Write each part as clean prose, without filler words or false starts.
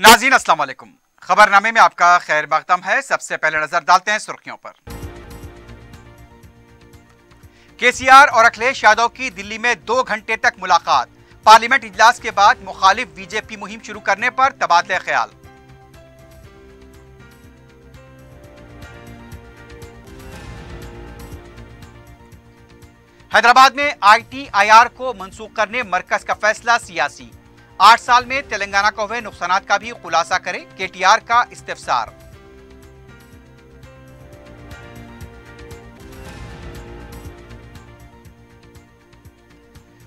नाज़रीन अस्सलाम वालेकुम। खबरनामे में आपका खैर मक़दम है। सबसे पहले नजर डालते हैं सुर्खियों पर। केसीआर और अखिलेश यादव की दिल्ली में 2 घंटे तक मुलाकात। पार्लियामेंट इजलास के बाद मुखालिफ बीजेपी मुहिम शुरू करने पर तबादले ख्याल। हैदराबाद में ITIR को मंसूख करने मरकज का फैसला सियासी। 8 साल में तेलंगाना को हुए नुकसानात का भी खुलासा करे KTR का इस्तिफसार।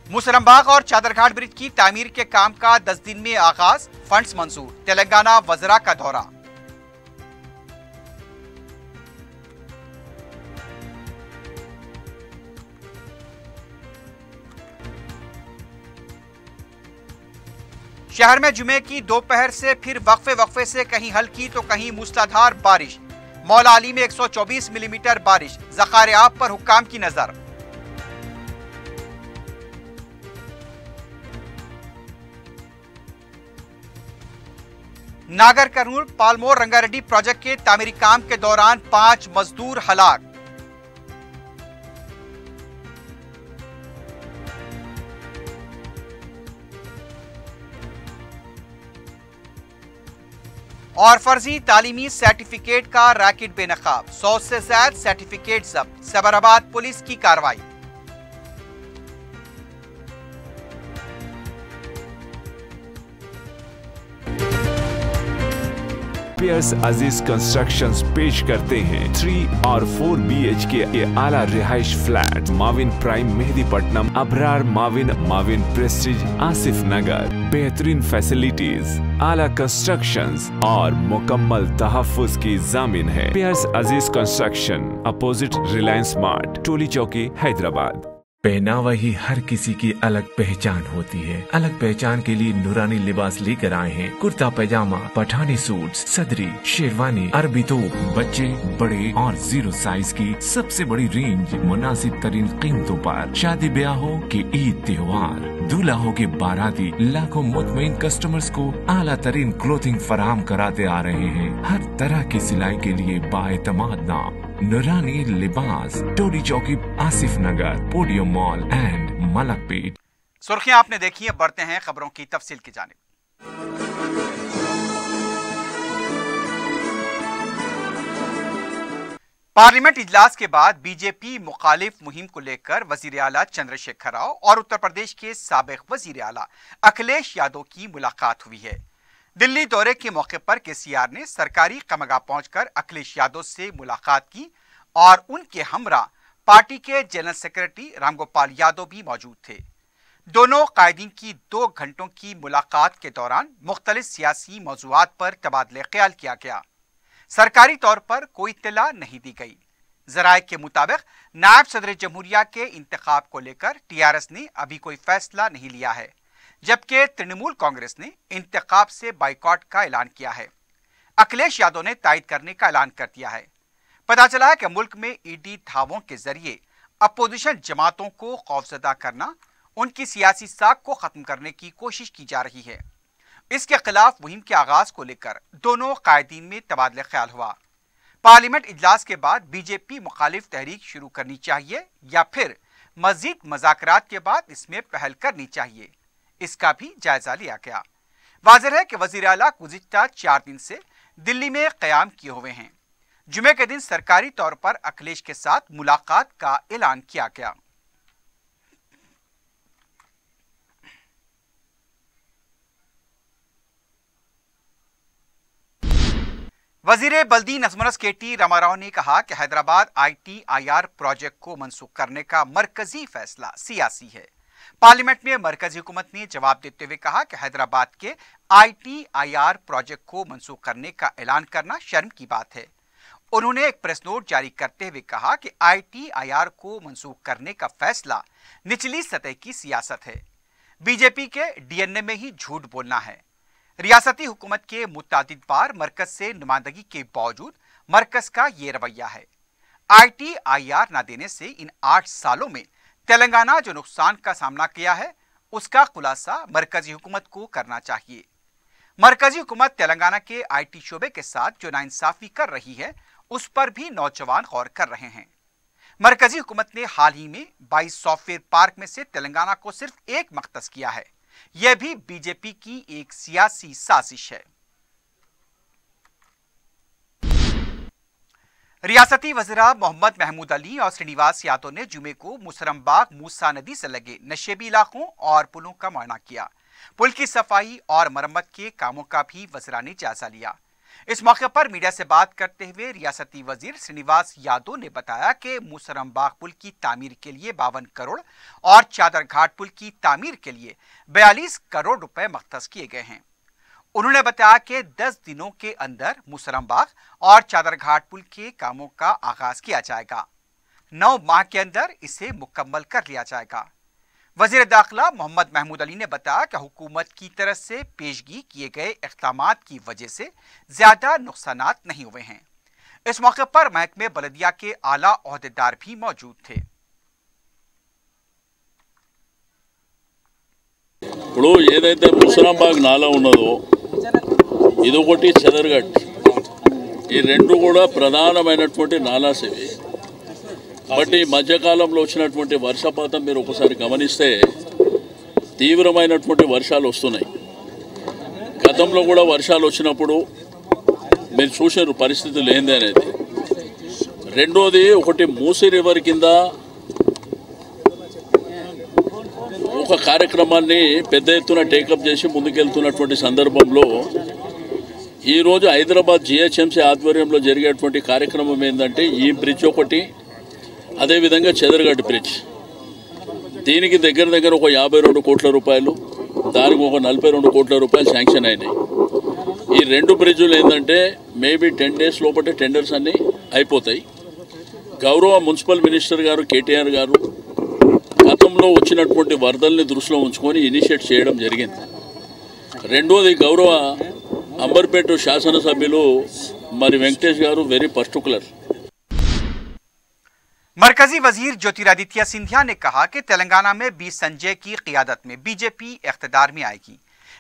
मुसलमबाग और चादरघाट ब्रिज की तामीर के काम का 10 दिन में आगाज, फंड्स मंजूर। तेलंगाना वज़रा का दौरा। शहर में जुमे की दोपहर से फिर वक्फे से कहीं हल्की तो कहीं मूसलाधार बारिश। मौला अली में 124 मिलीमीटर बारिश। ज़खायर आब पर हुक्काम की नजर। नागर कर्नूल पालमोर रंगारेड्डी प्रोजेक्ट के तामीरी काम के दौरान 5 मजदूर हलाक। और फर्जी तालीमी सर्टिफिकेट का रैकेट बेनकाब। 100 से ज्यादा सर्टिफिकेट जब्त। सैबराबाद पुलिस की कार्रवाई। पियर्स अजीज कंस्ट्रक्शंस पेश करते हैं 3 और 4 BHK के आला रिहाइश flat Mavin prime Mehdipatnam, Abrar Mavin prestige Asif Nagar. बेहतरीन फैसिलिटीज, आला कंस्ट्रक्शंस और मुकम्मल तहफ्फुज की जामिन है। पियर्स अजीज कंस्ट्रक्शन, अपोजिट रिलायंस मार्ट, टोली चौकी, हैदराबाद। पहनावा ही हर किसी की अलग पहचान होती है। अलग पहचान के लिए नूरानी लिबास लेकर आए हैं। कुर्ता पैजामा, पठानी सूट, सदरी, शेरवानी, अरबी तोप, बच्चे, बड़े और 0 साइज की सबसे बड़ी रेंज मुनासिब तरीन कीमतों पर। शादी ब्याह हो कि ईद त्योहार, दूल्हा हो के बाराती, लाखों मुतमईन कस्टमर्स को आला तरीन क्लोथिंग फराहम कराते आ रहे हैं। हर तरह की सिलाई के लिए बाएतमाद नाम नूरानी लिबास, टोली चौकी, Asif Nagar, podium mall and Malakpet. सुर्खियां आपने देखी है, बढ़ते हैं खबरों की तफसील की जानिब। पार्लियामेंट इजलास के बाद बीजेपी मुखालिफ मुहिम को लेकर वजीर आला चंद्रशेखर राव और उत्तर प्रदेश के साबिक वजीर आला अखिलेश यादव की मुलाकात हुई है। दिल्ली दौरे के मौके पर केसीआर ने सरकारी कमगा पहुंचकर अखिलेश यादव से मुलाकात की और उनके हमरा पार्टी के जनरल सेक्रेटरी रामगोपाल यादव भी मौजूद थे। दोनों कायदीन की 2 घंटों की मुलाकात के दौरान मुख्तलिफ सियासी मौज़ूआत पर तबादले ख्याल किया गया। सरकारी तौर पर कोई इत्तला नहीं दी गई। जराये के मुताबिक नायब सदर जमहूरिया के इंतखाब को लेकर TRS ने अभी कोई फैसला नहीं लिया है, जबकि तृणमूल कांग्रेस ने इंतखाब से बाइकॉट का ऐलान किया है। अखिलेश यादव ने तायद करने का ऐलान कर दिया है। पता चला है कि मुल्क में ईडी धावों के जरिए अपोजिशन जमातों को खौफजदा करना, उनकी सियासी साख को खत्म करने की कोशिश की जा रही है। इसके खिलाफ मुहिम के आगाज को लेकर दोनों कायदीन में तबादले ख्याल हुआ। पार्लियामेंट इजलास के बाद बीजेपी मुखालिफ तहरीक शुरू करनी चाहिए या फिर मजीद मज़ाकरात के बाद इसमें पहल करनी चाहिए, इसका भी जायजा लिया गया। वाज़ेह है कि वज़ीर आला गुज़िश्ता 4 दिन से दिल्ली में क़याम किए हुए हैं। जुमे के दिन सरकारी तौर पर अखिलेश के साथ मुलाकात का ऐलान किया गया। वज़ीर बल्दी नज़मुनस KT रामाराव ने कहा कि हैदराबाद ITIR प्रोजेक्ट को मंसूख करने का मरकजी फैसला सियासी है। पार्लियामेंट में मरकजी हुकूमत ने जवाब देते हुए कहा कि हैदराबाद के ITIR प्रोजेक्ट को मंसूख करने का ऐलान करना शर्म की बात है। उन्होंने एक प्रेस नोट जारी करते हुए कहा कि ITIR को मंसूख करने का फैसला निचली सतह की सियासत है। बीजेपी के DNA में ही झूठ बोलना है। रियासती हुकूमत के मुतादिद बार मरकज से नुमाइंदगी के बावजूद मरकज का ये रवैया है। ITIR न देने से इन 8 सालों में तेलंगाना जो नुकसान का सामना किया है, उसका खुलासा मरकजी हुकूमत को करना चाहिए। मरकजी हुकूमत तेलंगाना के IT शोबे के साथ जो नाइंसाफी कर रही है उस पर भी नौजवान गौर कर रहे हैं। मरकजी हुकूमत ने हाल ही में 22 सॉफ्टवेयर पार्क में से तेलंगाना को सिर्फ एक मख्तस किया है। यह भी बीजेपी की एक सियासी साजिश है। रियासती वज़ीरा मोहम्मद महमूद अली और श्रीनिवास यादव ने जुमे को मुसरमबाग मूसा नदी से लगे नशेबी इलाकों और पुलों का मुआयना किया। पुल की सफाई और मरम्मत के कामों का भी वज़ीरा ने जायजा लिया। इस मौके पर मीडिया से बात करते हुए रियासती वजीर श्रीनिवास यादव ने बताया कि मुसरमबाग पुल की तामीर के लिए 52 करोड़ और चादर घाट पुल की तामीर के लिए 42 करोड़ रुपए मख्तस किए गए हैं। उन्होंने बताया कि 10 दिनों के अंदर मुसरमबाग और चादर घाट पुल के कामों का आगाज किया जाएगा। 9 माह के अंदर इसे मुकम्मल कर लिया जाएगा। वज़ीर दाखिला मोहम्मद महमूद अली ने बताया कि हुकूमत की तरफ से पेशगी किए गए इक़दामात की वजह से ज्यादा नुकसानात नहीं हुए हैं। इस मौके पर महकमे बलदिया के आला ओहदेदार भी मौजूद थे। ఇప్పుడు ఏదైతే ముసరాంబాగ్ నాలా ఉన్నదో ఇదొకటి చెదర్గట్, ఈ రెండు కూడా ప్రధానమైనటువంటి నాలాస్ ఇవి. బట్ ఈ మధ్యకాలంలో వచ్చినటువంటి వర్షపాతం మీరు ఒకసారి గమనిస్తే తీవ్రమైనటువంటి వర్షాలు వస్తున్నాయి. గతంలో కూడా వర్షాలు వచ్చినప్పుడు మీరు చూసారు పరిస్థితులు ఏంది అనేది. రెండోది ఒకటి మూసీ రివర్ కింద ఒక కార్యక్రమాన్ని పెద్ద ఎత్తున టేకప్ చేసి ముందుకెళ్తున్నటువంటి సందర్భంలో ఈరోజు హైదరాబాద్ GHMC ఆధ్వర్యంలో జరిగేటువంటి కార్యక్రమం ఏంటంటే ఈ బ్రిడ్జ్ ఒకటి, అదేవిధంగా చెదర్గట్ బ్రిడ్జ్, దీనికి దగ్గర ఒక 52 కోట్ల రూపాయలు, దానికి ఒక 42 కోట్ల రూపాయలు శాంక్షన్ అయినాయి. ఈ రెండు బ్రిడ్జులు ఏంటంటే మేబీ 10 days లోపటే టెండర్స్ అన్నీ అయిపోతాయి. గౌరవ మున్సిపల్ మినిస్టర్ గారు KTR గారు గతంలో వచ్చినటువంటి వరదల్ని దృష్టిలో ఉంచుకొని ఇనిషియేట్ చేయడం జరిగింది. రెండోది గౌరవ అంబర్పేట శాసనసభ్యులు మరి వెంకటేష్ గారు వెరీ పర్టికులర్. मरकजी वजीर ज्योतिरादित्य सिंधिया ने कहा कि तेलंगाना में बी संजय की क़ियादत में बीजेपी इख्तिदार में आएगी।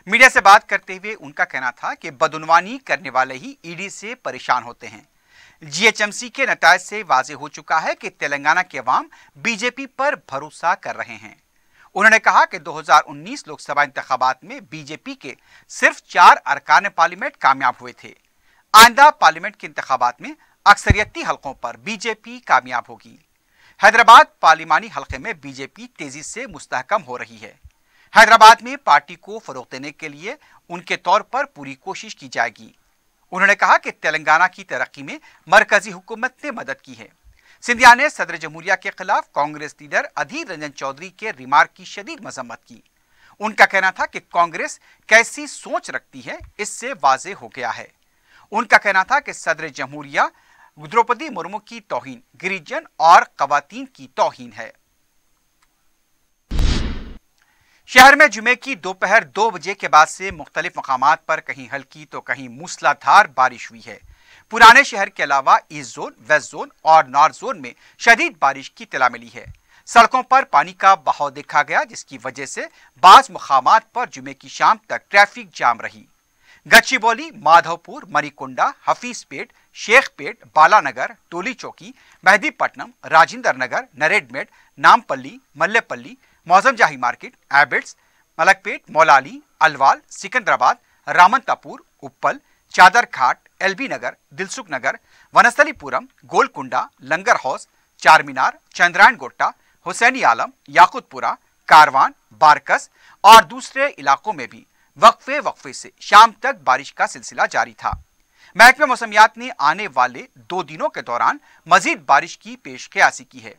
मीडिया से बात करते हुए उनका कहना था कि बदउनवानी करने वाले ही ईडी से परेशान होते हैं। GHMC के नतायज से वाज़ेह हो चुका है कि तेलंगाना के अवाम बीजेपी पर भरोसा कर रहे हैं। उन्होंने कहा कि 2019 लोकसभा इंतखाबात में बीजेपी के सिर्फ 4 अरकान पार्लियामेंट कामयाब हुए थे। आइंदा पार्लियामेंट के इंतखाबात में अक्सरियती हलकों पर बीजेपी कामयाब होगी। हैदराबाद पार्लिमानी हलके में बीजेपी तेजी से मुस्तहकम हो रही है। हैदराबाद में पार्टी को फरोग देने के लिए उनके तौर पर पूरी कोशिश की जाएगी। उन्होंने कहा कि तेलंगाना की तरक्की में मरकजी हुकूमत ने मदद की है। सिंधिया ने सदर जमहूरिया के खिलाफ कांग्रेस लीडर अधीर रंजन चौधरी के रिमार्क की शदीद मजम्मत की। उनका कहना था कि कांग्रेस कैसी सोच रखती है इससे वाज़ेह हो गया है। उनका कहना था कि सदर जमहूरिया द्रौपदी मुर्मू की तौहीन गिरिजन और खवातीन की तौहीन है। शहर में जुमे की दोपहर 2 बजे के बाद से मुख्तलिफ मकामात पर कहीं हल्की तो कहीं मूसलाधार बारिश हुई है। पुराने शहर के अलावा ईस्ट जोन, वेस्ट जोन और नॉर्थ जोन में शदीद बारिश की इत्तला मिली है। सड़कों पर पानी का बहाव देखा गया, जिसकी वजह से बाज़ मुकामात पर जुमे की शाम तक ट्रैफिक जाम रही। गच्चीबौली, माधवपुर, मरीकुंडा, हफीजपेट, शेखपेट, बालानगर, टोली चौकी, मेहदीपट्टनम, राजेंद्र नगर, नरेडमेट, नामपल्ली, मल्लेपल्ली, मौजमजाही मार्केट, एबिट्स, मलकपेट, मौलाली, अलवाल, सिकंदराबाद, रामंतापुर, उप्पल, चादर घाट, LB नगर, दिलसुख नगर, वनस्थलीपुरम, गोलकुंडा, लंगर हाउस, चारमीनार, चंद्रायण गोट्टा, हुसैनी आलम, याकुतपुरा, कारवान, बारकस और दूसरे इलाकों में भी वक्फे से शाम तक बारिश का सिलसिला जारी था। महकमे मौसमियात ने आने वाले 2 दिनों के दौरान मजीद बारिश की पेशकयासी की है।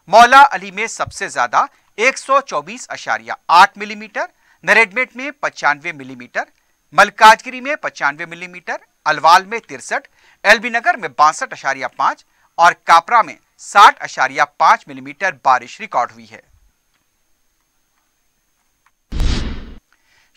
मौला अली में सबसे ज्यादा 124.8 मिलीमीटर, नरेडमेट में 95 मिलीमीटर, मलकाजगिरी में 95 मिलीमीटर, अलवाल में 63, LB नगर में 62.5 और कापरा में 60.5 मिलीमीटर बारिश रिकॉर्ड हुई है।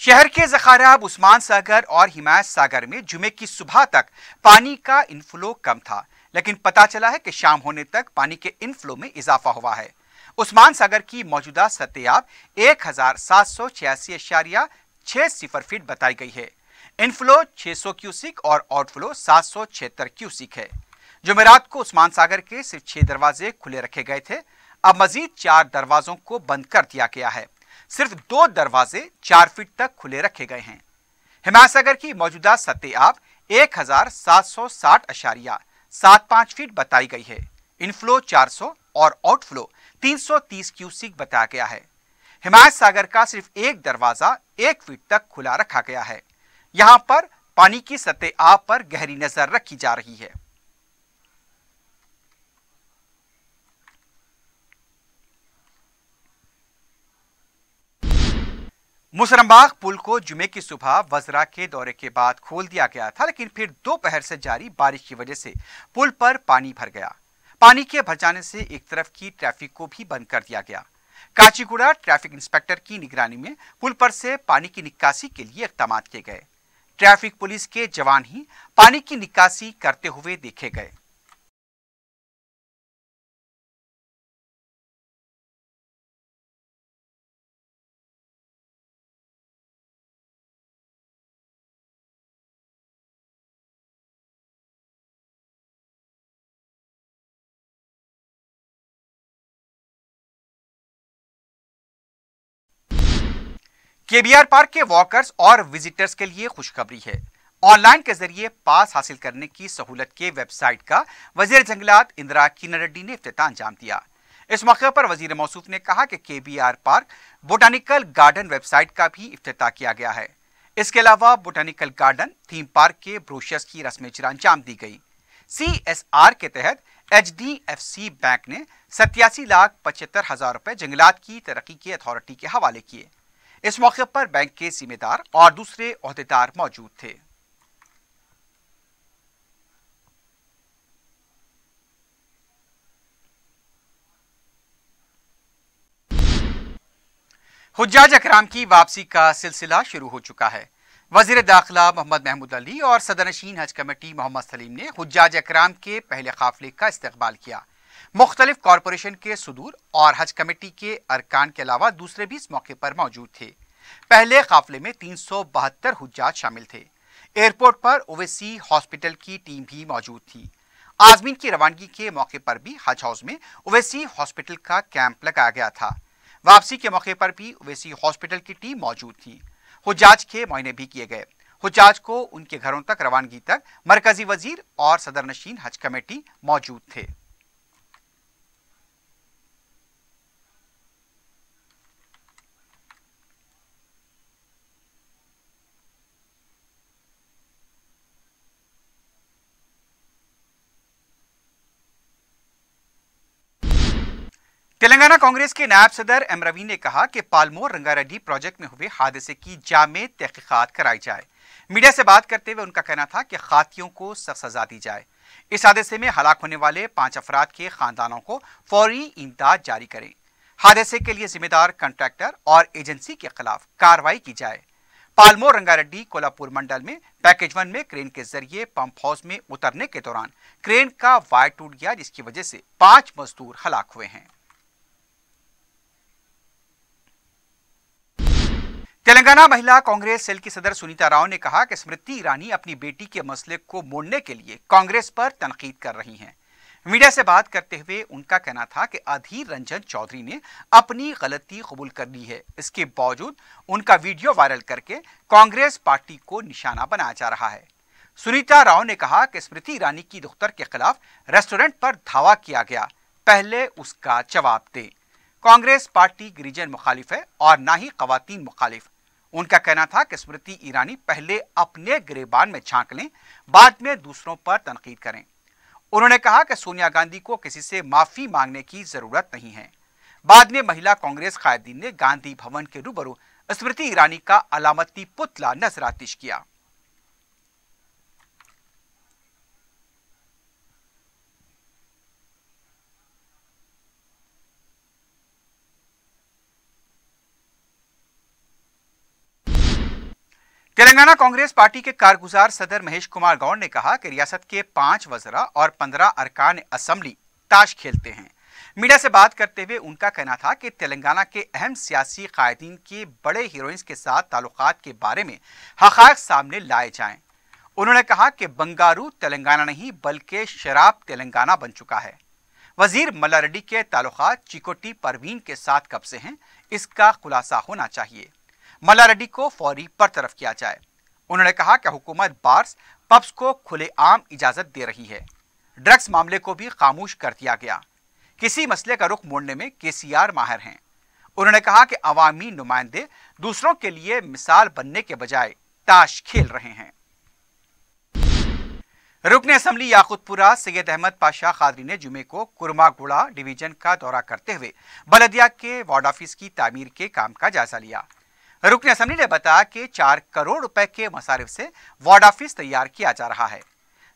शहर के ज़खाराब, उस्मान सागर और हिमायत सागर में जुमे की सुबह तक पानी का इनफ्लो कम था, लेकिन पता चला है कि शाम होने तक पानी के इनफ्लो में इजाफा हुआ है। उस्मान सागर की मौजूदा सतह 1786.60 फीट बताई गई है, इनफ्लो 600 क्यूसिक और आउटफ्लो 776 क्यूसिक है। जुमेरात को उस्मान सागर के सिर्फ 6 दरवाजे खुले रखे गए थे। अब मजीद 4 दरवाजों को बंद कर दिया गया है। सिर्फ 2 दरवाजे 4 फीट तक खुले रखे गए हैं। हिमायत सागर की मौजूदा सतह आब 1760.75 फीट बताई गई है। इनफ्लो 400 और आउटफ्लो 330 क्यूसिक बताया गया है। हिमायत सागर का सिर्फ एक दरवाजा 1 फीट तक खुला रखा गया है। यहां पर पानी की सतह आब पर गहरी नजर रखी जा रही है। मुसरम्बाग पुल को जुमे की सुबह वज़रा के दौरे के बाद खोल दिया गया था, लेकिन फिर दोपहर से जारी बारिश की वजह से पुल पर पानी भर गया। पानी के भर जाने से एक तरफ की ट्रैफिक को भी बंद कर दिया गया। काचीगुड़ा ट्रैफिक इंस्पेक्टर की निगरानी में पुल पर से पानी की निकासी के लिए इक़दाम किए गए। ट्रैफिक पुलिस के जवान ही पानी की निकासी करते हुए देखे गए। केबीआर पार्क के वॉकर्स और विजिटर्स के लिए खुशखबरी है। ऑनलाइन के जरिए पास हासिल करने की सहूलत के वेबसाइट का वजीर जंगलात इंदिरा किरण रेड्डी ने इफ्तिताह अंजाम दिया। इस मौके पर वजीर मौसूफ ने कहा कि KBr park botanical garden website का भी इफ्तिताह किया गया है। इसके अलावा बोटानिकल गार्डन थीम पार्क के ब्रोशर्स की रस्म इजरा अंजाम दी गई। CSR के तहत HDFC बैंक ने 87,75,000 रुपए जंगलात की तरक्की की अथॉरिटी के हवाले किए। इस मौके पर बैंक के जिम्मेदार और दूसरे ओहदेदार मौजूद थे। हुज्जाज अकराम की वापसी का सिलसिला शुरू हो चुका है। वजीर दाखिला मोहम्मद महमूद अली और सदरनशीन हज कमेटी मोहम्मद सलीम ने हुज्जाज अकराम के पहले काफिले का इस्तकबाल किया। मुख्तलिफ कॉरपोरेशन के सुदूर और हज कमेटी के अरकान के अलावा दूसरे भी इस मौके पर मौजूद थे। पहले काफिले में 372 हुज्जाज शामिल थे। एयरपोर्ट पर ओवैसी हॉस्पिटल की टीम भी मौजूद थी। आजमीन की रवानगी के मौके पर भी हज हाउस में ओवैसी हॉस्पिटल का कैंप लगाया गया था। वापसी के मौके पर भी ओवैसी हॉस्पिटल की टीम मौजूद थी। हुज्जाज के मुआयने भी किए गए। हुज्जाज को उनके घरों तक रवानगी तक मरकजी वजीर और सदरनशीन हज कमेटी मौजूद थे। तेलंगाना कांग्रेस के नायब सदर एम रवि ने कहा कि पालमोर रंगारेड्डी प्रोजेक्ट में हुए हादसे की जामे तहकीकात कराई जाए। मीडिया से बात करते हुए उनका कहना था कि खातियों को सख्त सजा दी जाए। इस हादसे में हलाक होने वाले 5 अफराद के खानदानों को फौरी इमदाद जारी करें। हादसे के लिए जिम्मेदार कंट्रैक्टर और एजेंसी के खिलाफ कार्रवाई की जाए। पालमोर रंगारेड्डी कोल्हापुर मंडल में पैकेज 1 में क्रेन के जरिए पंप हाउस में उतरने के दौरान क्रेन का वायर टूट गया, जिसकी वजह से 5 मजदूर हलाक हुए हैं। तेलंगाना महिला कांग्रेस सेल की सदर सुनीता राव ने कहा कि स्मृति ईरानी अपनी बेटी के मसले को मोड़ने के लिए कांग्रेस पर तनकीद कर रही हैं। मीडिया से बात करते हुए उनका कहना था कि अधीर रंजन चौधरी ने अपनी गलती कबूल कर ली है। इसके बावजूद उनका वीडियो वायरल करके कांग्रेस पार्टी को निशाना बनाया जा रहा है। सुनीता राव ने कहा कि स्मृति ईरानी की दुख्तर के खिलाफ रेस्टोरेंट पर धावा किया गया, पहले उसका जवाब दे। कांग्रेस पार्टी गिरिजन मुखालिफ है और ना ही खवातीन मुखालिफ। उनका कहना था कि स्मृति ईरानी पहले अपने गिरेबान में झांक लें, बाद में दूसरों पर तनकीद करें। उन्होंने कहा कि सोनिया गांधी को किसी से माफी मांगने की जरूरत नहीं है। बाद में महिला कांग्रेस कायदीन ने गांधी भवन के रूबरू स्मृति ईरानी का अलामती पुतला नजरातिश किया। तेलंगाना कांग्रेस पार्टी के कारगुजार सदर महेश कुमार गौड़ ने कहा कि रियासत के 5 वज़रा और 15 अरकान असेंबली ताश खेलते हैं, मीडिया से बात करते हुए उनका कहना था कि तेलंगाना के अहम सियासी कायदीन के बड़े हीरोइंस के साथ ताल्लुकात के बारे में हक़ाइक़ सामने लाए जाएं। उन्होंने कहा कि बंगारू तेलंगाना नहीं बल्कि शराब तेलंगाना बन चुका है। वजीर मल्ला रेड्डी के ताल्लुकात चिकोटी परवीन के साथ कब से हैं, इसका खुलासा होना चाहिए। मल्ला रेड्डी को फौरी बरतरफ किया जाए। उन्होंने कहा कि हुकूमत बार्स पब्स को खुलेआम इजाजत दे रही है। ड्रग्स मामले को भी खामोश कर दिया गया। किसी मसले का रुख मोड़ने में केसीआर माहिर हैं। उन्होंने कहा कि अवामी नुमाइंदे दूसरों के लिए मिसाल बनने के बजाय ताश खेल रहे हैं। रुकन असम्बली याकूतपुरा सैयद अहमद पाशा कादरी ने जुमे को कुरमागुड़ा डिवीजन का दौरा करते हुए बलदिया के वार्ड ऑफिस की तामीर के काम का जायजा लिया। रुकन असम्बली ने बताया कि 4 करोड़ रुपए के मसारिफ से वार्ड ऑफिस तैयार किया जा रहा है।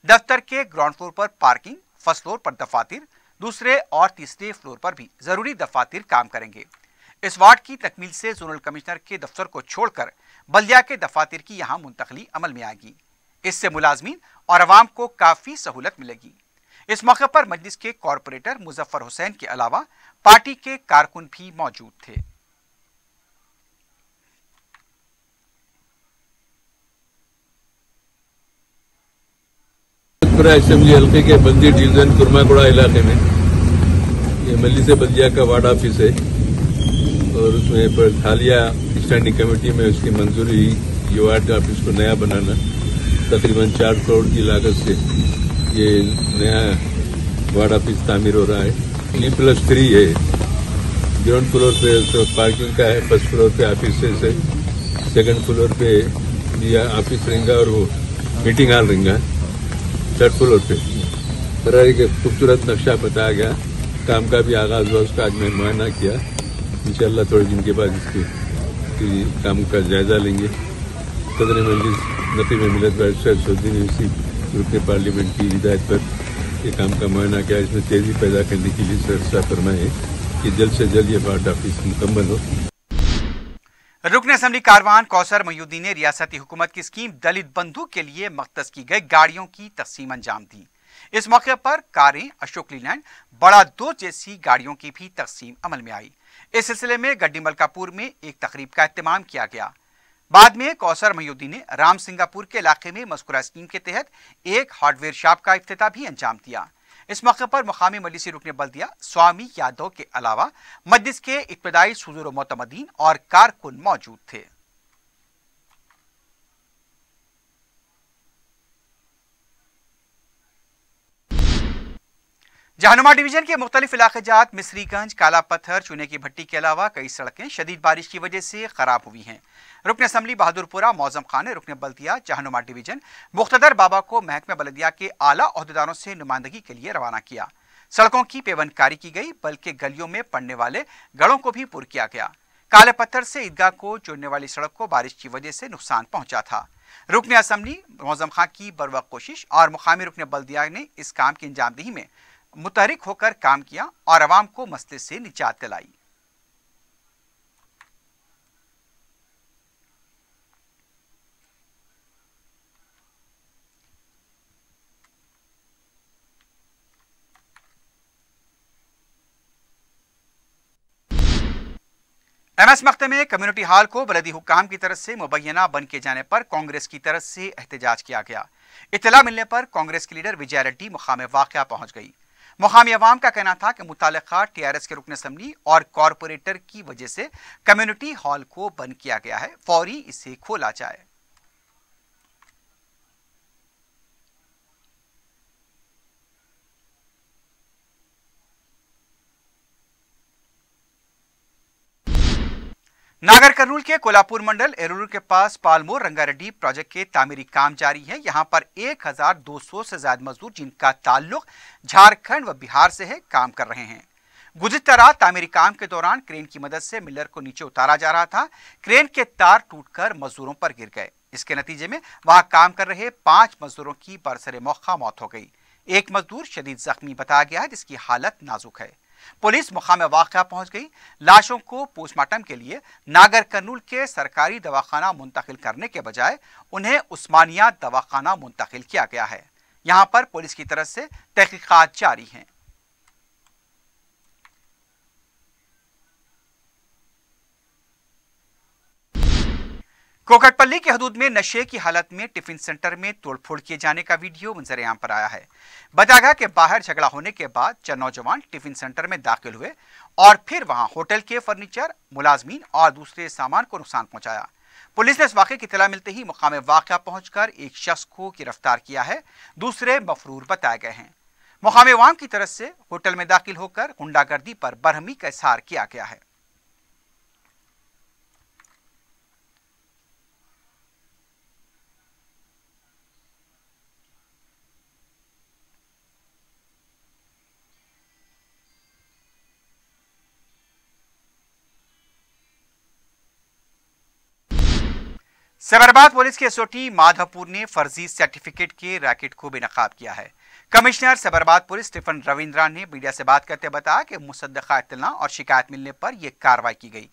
दफ्तर के ग्राउंड फ्लोर पर पार्किंग, फर्स्ट फ्लोर पर दफातर, दूसरे और तीसरे फ्लोर पर भी जरूरी दफातर काम करेंगे। इस वार्ड की तकमील से जोनल कमिश्नर के दफ्तर को छोड़कर बल्दिया के दफातर की यहां मुंतकली अमल में आएगी। इससे मुलाजमीन और अवाम को काफी सहूलत मिलेगी। इस मौके पर मजलिस के कॉरपोरेटर मुजफ्फर हुसैन के अलावा पार्टी के कारकुन भी मौजूद थे। असेंबली हल्के के बंदी डिवीजन कुरमागुड़ा इलाके में ये मजलिस बल्दिया का वार्ड ऑफिस है और उसमें पर हालिया स्टैंडिंग कमेटी में उसकी मंजूरी हुई ये वार्ड ऑफिस को नया बनाना। तकरीबन 4 करोड़ की लागत से ये नया वार्ड ऑफिस तामीर हो रहा है। E+3 है। ग्राउंड फ्लोर पे तो पार्किंग का है, फर्स्ट फ्लोर पे ऑफिस है, सेकंड फ्लोर पे ये ऑफिस रहेगा और वो मीटिंग हॉल रहेगा। 3rd फ्लोर पे तरह के खूबसूरत नक्शा बताया गया। काम का भी आगाज हुआ, उसका आज मैं मुआयना किया। इंशाअल्लाह थोड़े दिन के बाद इसकी काम का जायजा लेंगे। सदर मजलिस नकीब मिलत बैरिस्टर सऊदी ने इसी रुकन पार्लियामेंट की हिदायत पर ये काम का मुआयना किया। इसमें तेजी पैदा करने के लिए सरसा फरमाए कि जल्द से जल्द ये वार्ड ऑफिस मुकम्मल हो। रुकन असम्बली कारवान कौसर मयूद्दीन ने रियासती हुकूमत की स्कीम दलित बंधु के लिए मख्तस की गई गाड़ियों की तकसीम अंजाम दी। इस मौके पर कारें, अशोक लीलैंड, बड़ा 2 जैसी गाड़ियों की भी तकसीम अमल में आई। इस सिलसिले में गड्डी मलकापुर में एक तकरीब का एहतमाम किया गया। बाद में कौसर मयूद्दीन ने राम सिंगापुर के इलाके में मज़कूरा स्कीम के तहत एक हार्डवेयर शॉप का इफ्तिताह भी अंजाम दिया। इस मौके पर मुकामी मजलिसी रुकन बल्दिया स्वामी यादव के अलावा मजलिस के इब्तदाई सुजूर मोतमदीन और कारकुन मौजूद थे। जहानुमा डिवीजन के मुख्तलिफ इलाके जात मिस्रीगंज, काला पत्थर, चूने की भट्टी के अलावा कई सड़कें शदीद बारिश की वजह से खराब हुई हैं। रुकन असम्बली बहादुरपुरा मौजम खान ने रुकन बल्दिया जहानुमा डिवीजन मुख्तदर बाबा को महकमा बल्दिया के आला ओहदेदारों से नुमाइंदगी के लिए रवाना किया। सड़कों की पेवनकारी की गई, बल्कि गलियों में पड़ने वाले गड़ों को भी पुर किया गया। काले पत्थर से ईदगाह को जोड़ने वाली सड़क को बारिश की वजह से नुकसान पहुंचा था। रुकन असम्बली मौजम खान की बरवक्त कोशिश और मुकामी रुकन बल्दिया ने इस काम की अंजामदही में मुतहरिक होकर काम किया और अवाम को मसले से निजात दिलाई। एमएस मक्ते में कम्युनिटी हॉल को बलदी हुकाम की तरफ से मुबैना बंद किए जाने पर कांग्रेस की तरफ से एहतजाज किया गया। इत्तला मिलने पर कांग्रेस के लीडर विजय रेड्डी मुकाम वाक़या पहुंच गई। मुकामी अवाम का कहना था कि मुतालिका टीआरएस के रुकन असम्बली और कॉरपोरेटर की वजह से कम्युनिटी हॉल को बंद किया गया है, फौरी इसे खोला जाए। नागर कर्नूल के कोल्हापुर मंडल एरुर के पास पालमोर रंगारेड्डी प्रोजेक्ट के तामीरी काम जारी है। यहां पर 1200 से ज्यादा मजदूर जिनका ताल्लुक झारखंड व बिहार से है, काम कर रहे हैं। गुज़िश्ता रात तामीरी काम के दौरान क्रेन की मदद से मिलर को नीचे उतारा जा रहा था। क्रेन के तार टूटकर मजदूरों पर गिर गए। इसके नतीजे में वहां काम कर रहे 5 मजदूरों की बरसरे मौका मौत हो गई। एक मजदूर शदीद जख्मी बताया गया है, जिसकी हालत नाजुक है। पुलिस मुकाम वाक़या पहुंच गई। लाशों को पोस्टमार्टम के लिए नागर कर्नूल के सरकारी दवाखाना मुंतकिल करने के बजाय उन्हें उस्मानिया दवाखाना मुंतकिल किया गया है। यहां पर पुलिस की तरफ से तहकीकात जारी हैं। कोकटपल्ली की हदूद में नशे की हालत में टिफिन सेंटर में तोड़फोड़ किए जाने का वीडियो मंजर-ए-आम पर आया है। बताया गया कि बाहर झगड़ा होने के बाद 4 नौजवान टिफिन सेंटर में दाखिल हुए और फिर वहां होटल के फर्नीचर, मुलाजमीन और दूसरे सामान को नुकसान पहुंचाया। पुलिस ने इस वाक़े की इत्तला मिलते ही मुकाम वाक़या पहुंचकर एक शख्स को गिरफ्तार किया है, दूसरे मफरूर बताए गए हैं। मुकाम अवाम की तरफ से होटल में दाखिल होकर गुंडागर्दी पर बरहमी का इज़हार किया गया है। सैबराबाद पुलिस के एसओटी माधवपुर ने फर्जी सर्टिफिकेट के रैकेट को बेनकाब किया है। Commissioner Cyberabad police Stephen Ravindra ने मीडिया से बात करते बताया कि मुसद्दक़ा इत्तला और शिकायत मिलने पर यह कार्रवाई की गई।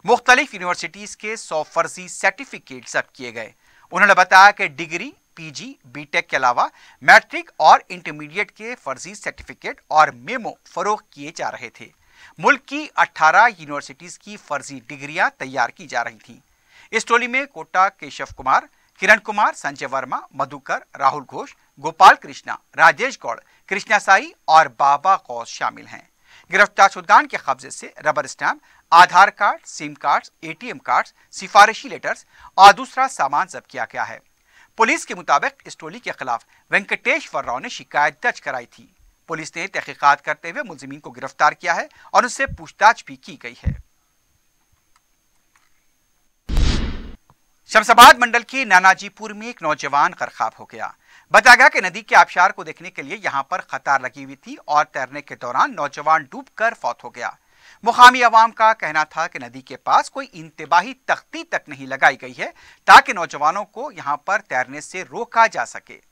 मुख्तलिफ यूनिवर्सिटीज के 100 फर्जी सर्टिफिकेट जब्त किए गए। उन्होंने बताया कि डिग्री, पीजी, बीटेक के अलावा मैट्रिक और इंटरमीडिएट के फर्जी सर्टिफिकेट और मेमो फरोख्त किए जा रहे थे। मुल्क की 18 यूनिवर्सिटीज की फर्जी डिग्रियां तैयार की जा रही थीं। इस टोली में कोटा केशव कुमार, किरण कुमार, संजय वर्मा, मधुकर, राहुल घोष, गोपाल कृष्णा, राजेश गौड़, कृष्णा साई और बाबा कौस शामिल हैं। गिरफ्तार शुदगान के कब्जे से rubber stamp, Aadhaar card, SIM card, ATM card, सिफारिशी लेटर्स और दूसरा सामान जब्त किया गया है। पुलिस के मुताबिक इस टोली के खिलाफ वेंकटेश्वर राव ने शिकायत दर्ज कराई थी। पुलिस ने तहकीकात करते हुए मुलजिमीन को गिरफ्तार किया है और उनसे पूछताछ भी की गई है। शमशाबाद मंडल के नानाजीपुर में एक नौजवान गर्काब हो गया। बताया गया कि नदी के आबशार को देखने के लिए यहां पर कतार लगी हुई थी और तैरने के दौरान नौजवान डूबकर फौत हो गया। मुकामी अवाम का कहना था कि नदी के पास कोई इंतबाही तख्ती तक नहीं लगाई गई है ताकि नौजवानों को यहां पर तैरने से रोका जा सके।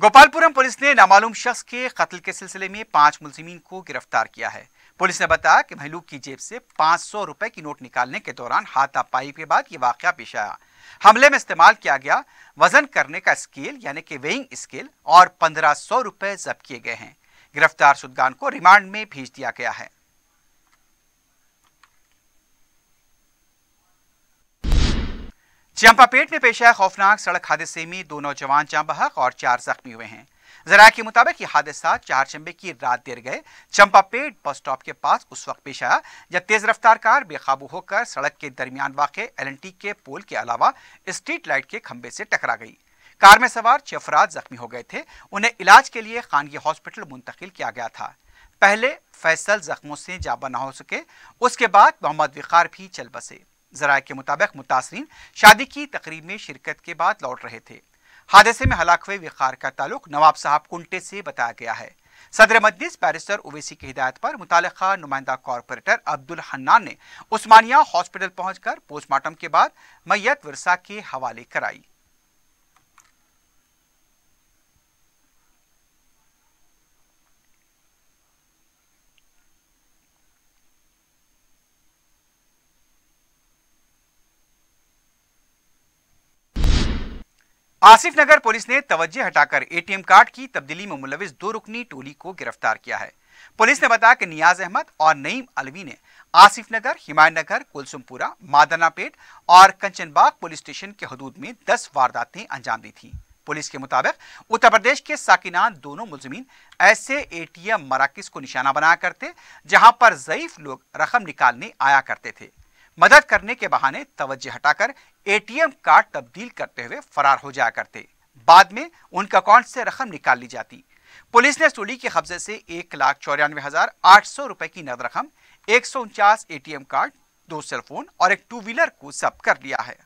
गोपालपुरम पुलिस ने नामालूम शख्स के कत्ल के सिलसिले में 5 मुलजिमीन को गिरफ्तार किया है। पुलिस ने बताया कि महलूक की जेब से 500 रुपए की नोट निकालने के दौरान हाथापाई के बाद यह वाकया पेश आया। हमले में इस्तेमाल किया गया वजन करने का स्केल यानी कि वेइंग स्केल और 1500 रुपए जब्त किए गए हैं। गिरफ्तार शुदगान को रिमांड में भेज दिया गया है। चंपापेट में पेश आए खौफनाक सड़क हादसे में 2 नौजवान जाँ बहक और 4 जख्मी हुए हैं। जराये के मुताबिक यह हादसा 4 चंबे की रात देर गए चंपापेट बस स्टॉप के पास उस वक्त पेश आया जब तेज रफ्तार कार बेकाबू होकर सड़क के दरमियान वाक़े एलएनटी के पोल के अलावा स्ट्रीट लाइट के खंबे से टकरा गई। कार में सवार 6 अफराद जख्मी हो गए थे। उन्हें इलाज के लिए खानगी हॉस्पिटल मुंतकिल किया गया था। पहले फैसल जख्मों से जाबा न हो सके, उसके बाद मोहम्मद विकार भी चल बसे। जराये के मुताबिक मुतासरीन शादी की तकरीब में शिरकत के बाद लौट रहे थे। हादसे में हलाक हुए विकार का ताल्लुक नवाब साहब कुंटे से बताया गया है। सदर मजलिस बैरिस्टर ओवैसी की हिदायत पर मुतालिका नुमाइंदा कॉर्पोरेटर अब्दुल हन्नान ने उस्मानिया हॉस्पिटल पहुंचकर पोस्टमार्टम के बाद मैयत विरसा के हवाले कराई। आसिफ नगर पुलिस ने तवज्जो हटाकर एटीएम कार्ड की तब्दीली में मुलविस 2 रुकनी टोली को गिरफ्तार किया है। पुलिस ने बताया कि नियाज अहमद और नईम अलवी ने आसिफ नगर, हिमायत नगर, कुलसुमपुरा, मादनापेट और कंचनबाग पुलिस स्टेशन के हदूद में 10 वारदातें अंजाम दी थी। पुलिस के मुताबिक उत्तर प्रदेश के साकिनान दोनों मुलजिमीन ऐसे एटीएम मराकिज को निशाना बनाया करते जहां पर ज़ईफ लोग रकम निकालने आया करते थे। मदद करने के बहाने तवज्जो हटाकर एटीएम कार्ड तब्दील करते हुए फरार हो जाया करते। बाद में उनके अकाउंट से रकम निकाल ली जाती। पुलिस ने टोली के कब्जे से 1,94,800 रुपए की नकद रकम, 149 एटीएम कार्ड, 2 सेलफोन और एक 2 व्हीलर को जब्त कर लिया है।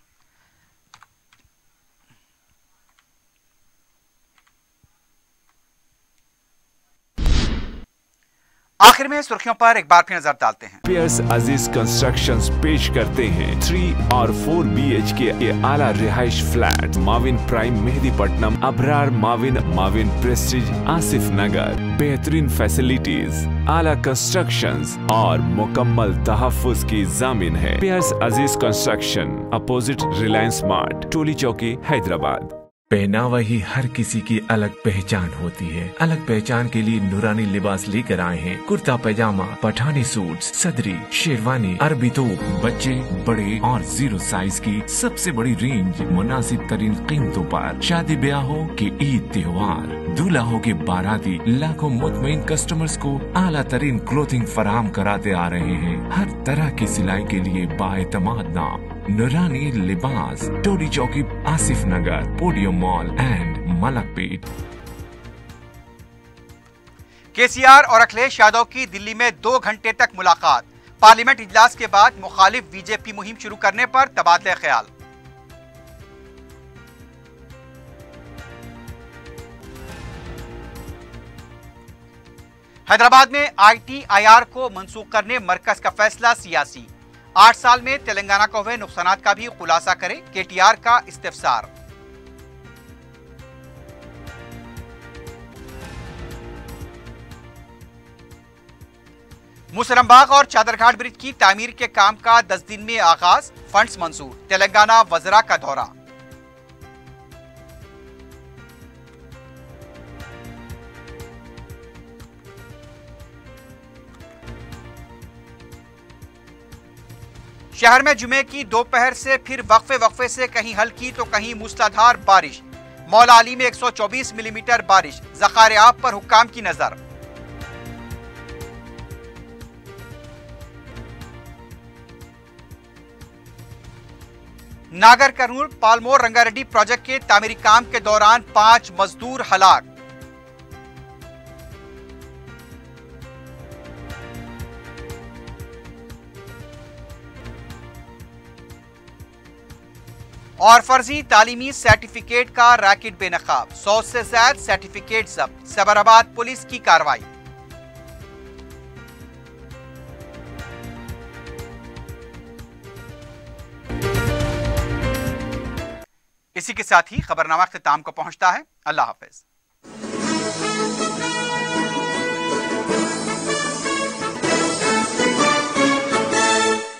आखिर में सुर्खियों पर एक बार फिर नजर डालते हैं। पियर्स अजीज कंस्ट्रक्शंस पेश करते हैं 3 और 4 BHK के आला रिहाइश flat Mavin prime Mehdipatnam, Abrar Mavin, Mavin prestige Asif Nagar. बेहतरीन फैसिलिटीज, आला कंस्ट्रक्शंस और मुकम्मल तहफ्फुज की जामिन है। पियर्स अजीज कंस्ट्रक्शन, अपोजिट रिलायंस मार्ट, टोली चौकी, हैदराबाद। पहनावा ही हर किसी की अलग पहचान होती है। अलग पहचान के लिए नूरानी लिबास लेकर आए हैं। कुर्ता पैजामा, पठानी सूट, सदरी, शेरवानी, अरबी तोप, बच्चे, बड़े और 0 साइज की सबसे बड़ी रेंज मुनासिब तरीन कीमतों पर। शादी ब्याह हो कि ईद त्योहार, दूल्हा हो के बाराती, लाखों मुतमईन कस्टमर्स को आला तरीन क्लोथिंग फराहम कराते आ रहे हैं। हर तरह की सिलाई के लिए बाएतमाद नाम नूरानी Libas, Toli Chowki, Asif Nagar, podium mall and Malakpet. KCR और अखिलेश यादव की दिल्ली में 2 घंटे तक मुलाकात। पार्लियामेंट इजलास के बाद मुखालिफ बीजेपी मुहिम शुरू करने पर तबादले ख्याल। हैदराबाद में ITIR को मंसूख करने मरकज का फैसला सियासी। 8 साल में तेलंगाना को हुए नुकसानात का भी खुलासा करे KTR का इस्तिफसार। मुसरमबाग और चादरघाट ब्रिज की तामीर के काम का 10 दिन में आगाज, फंड्स मंजूर। तेलंगाना वज़रा का दौरा। शहर में जुमे की दोपहर से फिर वक्फे से कहीं हल्की तो कहीं मूसलाधार बारिश। मौला अली में 124 मिलीमीटर बारिश। ज़खारे आब पर हुक्काम की नजर। नागर कर्नूल पालमोर रंगारेड्डी प्रोजेक्ट के तामीरी काम के दौरान 5 मजदूर हलाक। और फर्जी तालीमी सर्टिफिकेट का रैकेट बेनकाब। 100 से ज्यादा सर्टिफिकेट जब्त। सैबराबाद पुलिस की कार्रवाई। इसी के साथ ही खबरनामा इख्तिताम को पहुंचता है। अल्लाह हाफिज।